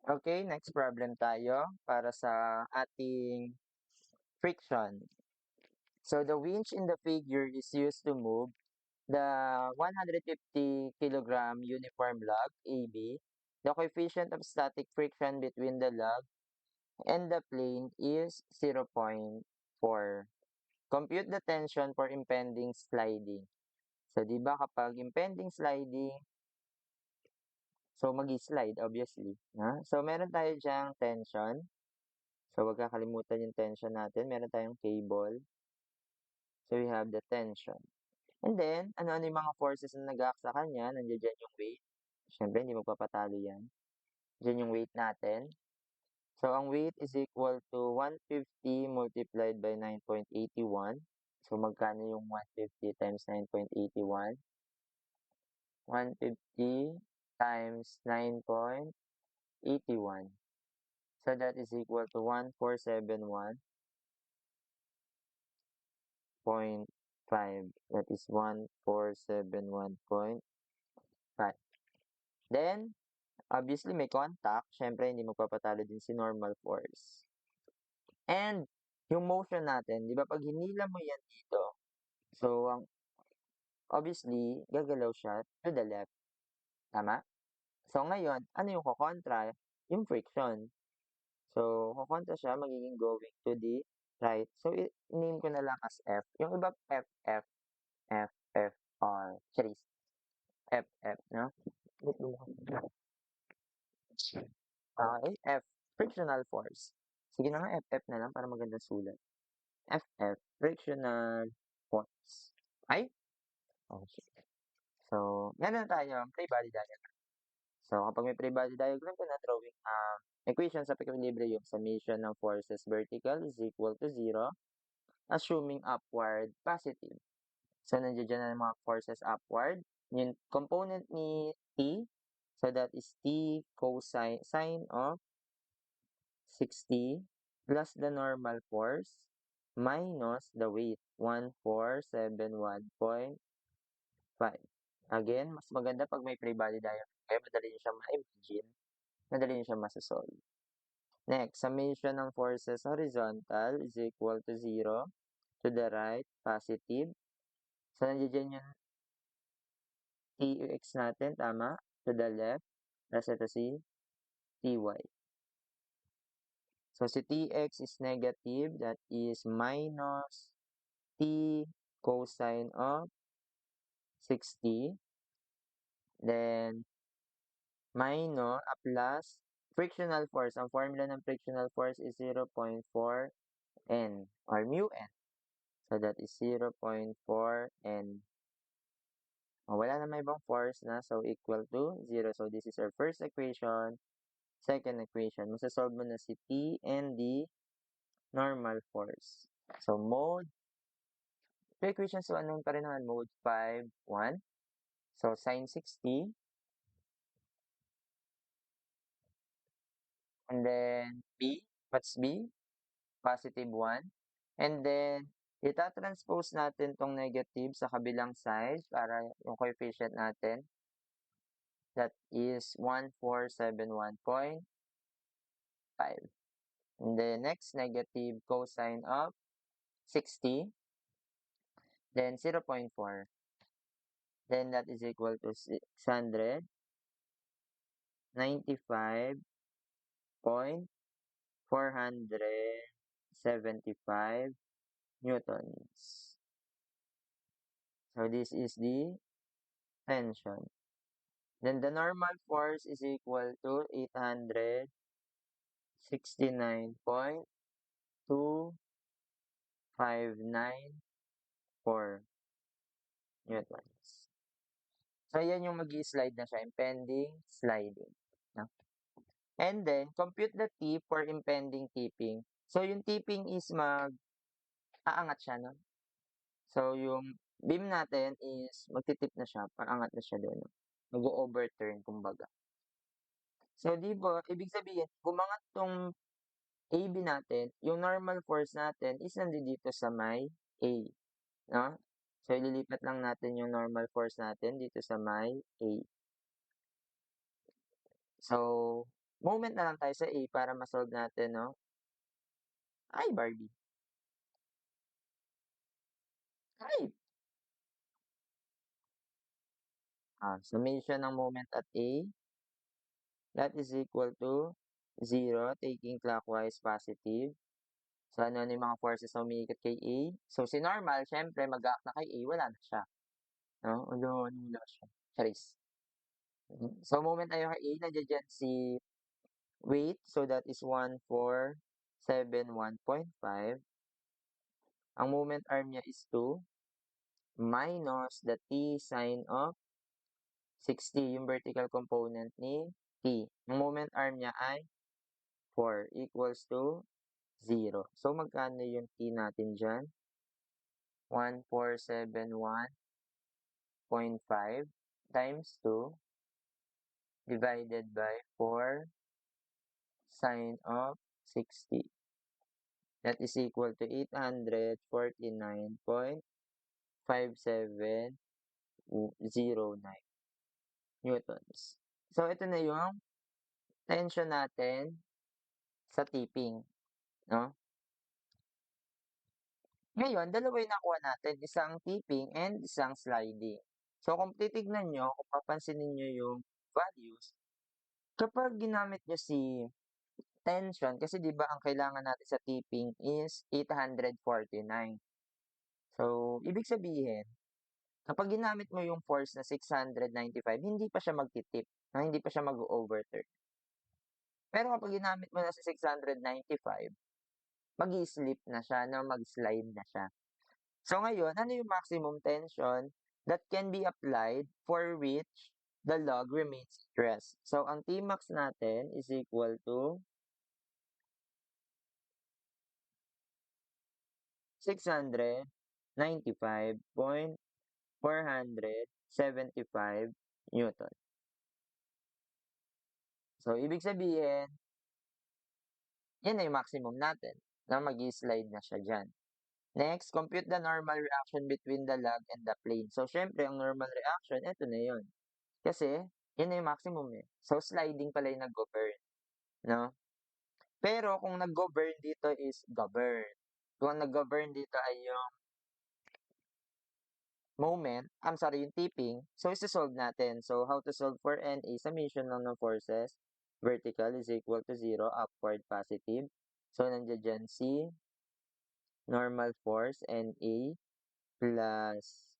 Okay, next problem tayo para sa ating friction. So the winch in the figure is used to move the 150 kilogram uniform log AB. The coefficient of static friction between the log and the plane is 0.4. Compute the tension for impending sliding. So, di ba kapag impending sliding, so mag-slide obviously. So, meron tayo diyang tension. So, wag kakalimutan yung tension natin. Meron tayong cable. So, we have the tension. And then, ano-ano yung mga forces na nag-act sa kanya? Nandiyan dyan yung weight. Siyempre, hindi magpapatalo yan. Diyan yung weight natin. So, ang weight is equal to 150 multiplied by 9.81. So, magkano yung 150 times 9.81? 150 times 9.81. So, that is equal to 1471.5. That is 1471.5. Then, obviously, may contact. Siyempre, hindi magpapatalo din si normal force. And, yung motion natin, di ba, pag hinila mo yan dito, so, obviously, gagalaw siya to the left. Tama? So, ngayon, ano yung kokontra? Yung friction. So, kokontra siya, magiging going to the right. So, name ko na lang as F. Yung iba, F, F, F, F, R. Charis. F, F, no? Okay, F, frictional force. Sige na nga, F, F na lang para maganda sulat. F, F, frictional force. Ay? Okay. So, meron na tayo, free body diagram. So, kapag may free body diagram ka na, drawing equation sa equilibrium, summation ng forces vertical is equal to 0, assuming upward positive. So, nandiyan dyan na mga forces upward. Yung component ni T, so that is T cosine sine of 60 plus the normal force minus the weight, 1471.5. Again, mas maganda pag may free body diagram kaya madali nyo siya ma-imagine, madali nyo siya masasolve. Next, summation ng forces horizontal is equal to 0 to the right, positive. So, nandiyan yung TX natin, tama? To the left, tapos ito si TY. So, si TX is negative, that is minus T cosine of 60. Then, minus, plus, frictional force. Ang formula ng frictional force is 0.4 N or mu N. So, that is 0.4 N. Wala na may ibang force na, so equal to 0. So, this is our first equation. Second equation, masasolve mo na si T and the normal force. So, mode, equation, so anong pa rin naman, mode 5, 1. So, sine 60. And then, B, what's B? Positive 1. And then, itatranspose natin tong negative sa kabilang side para yung coefficient natin. That is 1471.5. And the next, negative cosine of 60. Then 0.4. Then that is equal to 695.475 newtons. So this is the tension. Then the normal force is equal to 869.2594 newtons. So, yan yung mag-slide na siya, impending sliding. No? And then, compute the tip for impending tipping. So, yung tipping is aangat siya, no? So, yung beam natin is magtitip na siya, paangat na siya doon. No? Mag-overturn, kumbaga. So, di ba, ibig sabihin, gumangat tong AB natin, yung normal force natin is nandito sa may A. No? So, ililipat lang natin yung normal force natin dito sa may A. So, Moment na lang tayo sa A para ma-solve natin, no? Ay, Barbie. Ay! Summation ng moment at A, that is equal to 0, taking clockwise positive. So, ano yung mga forces na umiikot kay A? So, si normal, syempre, mag-act na kay A, wala na siya. No? Wala siya. Charis. So, moment tayo kay A, nandiyan dyan si weight. So, that is 1471.5. Ang moment arm niya is 2 minus the T sine of 60, yung vertical component ni T. Ang moment arm niya ay 4 equals to 0. So, magkano yung T natin dyan? 1471.5 times 2 divided by 4 sine of 60. That is equal to 849.5709 newtons. So, ito na yung tension natin sa tipping, no? Ngayon, dalawa yung nakuha natin, isang tipping and isang sliding. So, kung titignan nyo, kung papansinin nyo yung values, kapag ginamit nyo si tension, kasi di ba ang kailangan natin sa tipping is 849. So, ibig sabihin, kapag ginamit mo yung force na 695, hindi pa siya magtitip, hindi pa siya mag-overturn. Pero kapag ginamit mo na sa 695, mag-slip na siya, no? Mag-slide na siya. So ngayon, ano yung maximum tension that can be applied for which the log remains stressed? So ang Tmax natin is equal to 695.475 Newton. So ibig sabihin, yan na yung maximum natin na mag-slide na siya dyan. Next, compute the normal reaction between the log and the plane. So, syempre, ang normal reaction, ito na yun. Kasi, yun na yung maximum eh. So, sliding pala yung nag-govern. No? Pero, kung nag-govern dito is govern. Kung nag-govern dito ay yung moment, yung tipping, so, isi-solve natin. So, how to solve for N? A summation lang ng forces. Vertical is equal to 0, upward positive. So, nandiyan dyan si normal force, NA, plus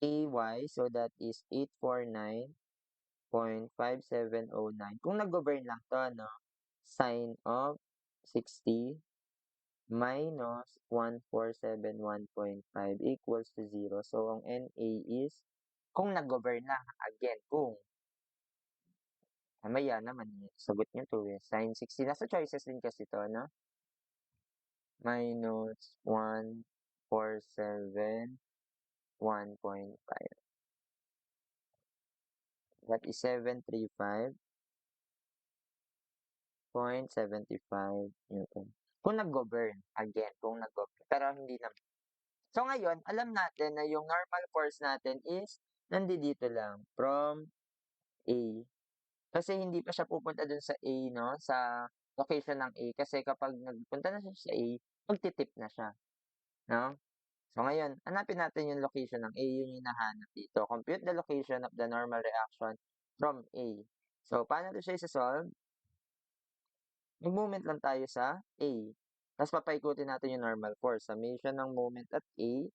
AY, so that is 849.5709. Kung nag-govern lang to, no? Sine of 60 minus 1471.5 equals to 0. So, ang NA is, kung nag-govern lang, again, kung, maya naman, sagot nyo to eh, sine 60. Nasa choices din kasi to, no? Minus 1471.5. That is 735.75 Newton. Kung nag-govern, again, kung nag-govern. Pero hindi naman. So ngayon, alam natin na yung normal force natin is nandito lang, from A. Kasi hindi pa siya pupunta dun sa A, no? Sa location ng A. Kasi kapag nagpunta na siya sa A, magtitip na siya. No? So ngayon, hanapin natin yung location ng A. Yun yung nahanap dito. Compute the location of the normal reaction from A. So, paano ito siya isa-solve? Mag-moment lang tayo sa A. Tapos papaikutin natin yung normal force. Summation ng moment at A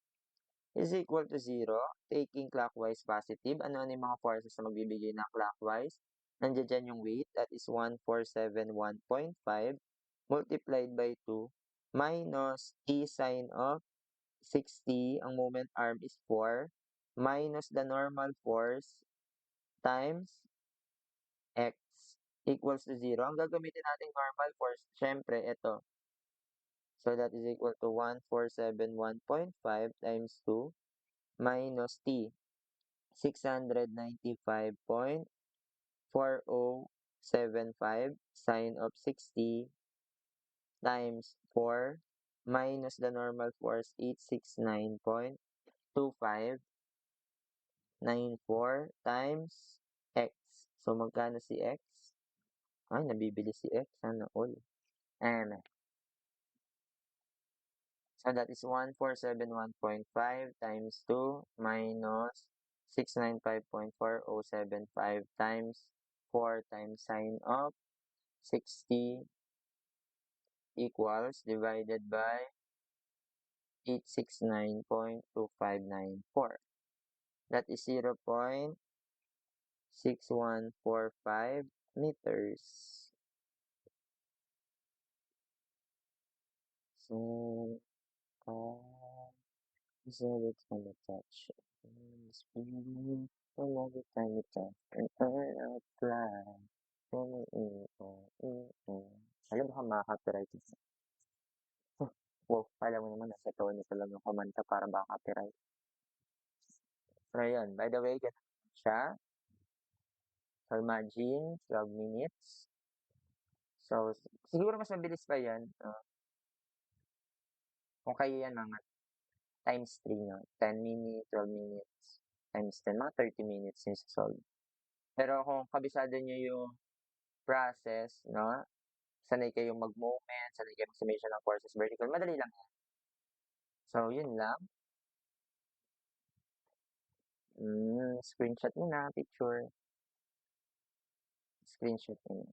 is equal to 0, taking clockwise positive. Ano yung mga forces na magbibigay ng clockwise? Nandiyan dyan yung weight, that is 1471.5 multiplied by 2 minus T sine of 60, ang moment arm is 4, minus the normal force times x equals to 0. Ang gagamitin natin normal force, syempre, ito. So, that is equal to 1471.5 times 2 minus T, 695.4075 sine of 60 times 4 minus the normal force, 869.2594 times x. So, magkano si X? Ay, nabibili si X. Sana all. So, that is 1471.5 times 2 minus 695.4075 times 4 times sine of 60 equals divided by 869.2594. That is 0.6145 meters. So, so it's gonna touch. Spinning every time you touch and turn out fly. Alam mo ka makaka-copyright ito. Wow, alam mo naman nasa tono ko lang yung kumanta para baka copyright. Pero yun, by the way, ganun siya. So imagine, 12 minutes. So, siguro mas mabilis pa yan. Kung kayo yan, mga times 3, no? 10 minutes, 12 minutes, times 10, mga 30 minutes yung solve. Pero kung kabisado nyo yung process, no? Sanay kayong mag-moment, sanay kayong summation ng courses vertical, madali lang yan. So, yun lang. Screenshot mo na, picture. Screenshot mo na.